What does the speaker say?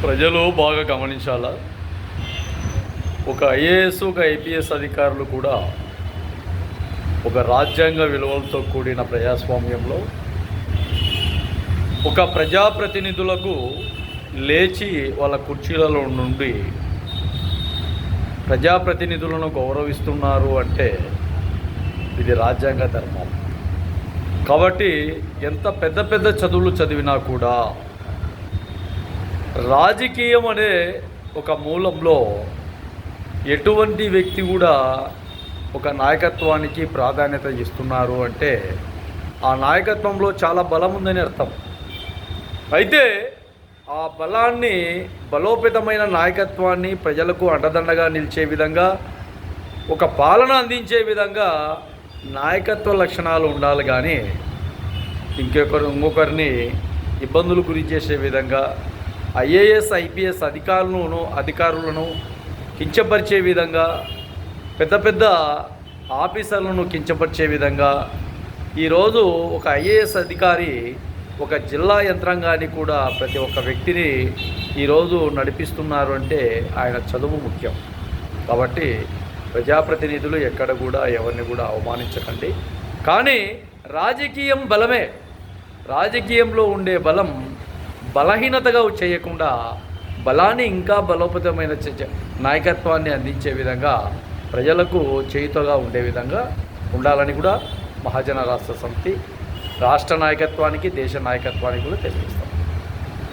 ప్రజలు బాగా గమనించాలా. ఒక ఐఏఎస్ ఒక ఐపీఎస్ అధికారులు కూడా ఒక రాజ్యాంగ విలువలతో కూడిన ప్రజాస్వామ్యంలో ఒక ప్రజాప్రతినిధులకు లేచి వాళ్ళ కుర్చీలలో నుండి ప్రజాప్రతినిధులను గౌరవిస్తున్నారు అంటే ఇది రాజ్యాంగ ధర్మం. కాబట్టి ఎంత పెద్ద పెద్ద చదువులు చదివినా కూడా రాజకీయం అనే ఒక మూలంలో ఎటువంటి వ్యక్తి కూడా ఒక నాయకత్వానికి ప్రాధాన్యత ఇస్తున్నారు అంటే ఆ నాయకత్వంలో చాలా బలం ఉందని అర్థం. అయితే ఆ బలాన్ని బలోపేతమైన నాయకత్వాన్ని ప్రజలకు అండదండగా నిలిచే విధంగా ఒక పాలన అందించే విధంగా నాయకత్వ లక్షణాలు ఉండాలి. కానీ ఇంకొకరిని ఇబ్బందులు గురి చేసే విధంగా ఐఏఎస్ ఐపీఎస్ అధికారులను కించపరిచే విధంగా పెద్ద పెద్ద ఆఫీసర్లను కించపరిచే విధంగా ఈరోజు ఒక ఐఏఎస్ అధికారి ఒక జిల్లా యంత్రాంగాన్ని కూడా ప్రతి ఒక్క వ్యక్తిని ఈరోజు నడిపిస్తున్నారు అంటే ఆయన చదువు ముఖ్యం. కాబట్టి ప్రజాప్రతినిధులు ఎక్కడ కూడా ఎవరిని కూడా అవమానించకండి. కానీ రాజకీయం బలమే. రాజకీయంలో ఉండే బలం బలహీనతగా చేయకుండా బలాన్ని ఇంకా బలోపేతమైన నాయకత్వాన్ని అందించే విధంగా ప్రజలకు చేయుతగా ఉండే విధంగా ఉండాలని కూడా మహాజన రాష్ట్ర సమితి రాష్ట్ర నాయకత్వానికి దేశ నాయకత్వానికి కూడా తెలియజేస్తాం.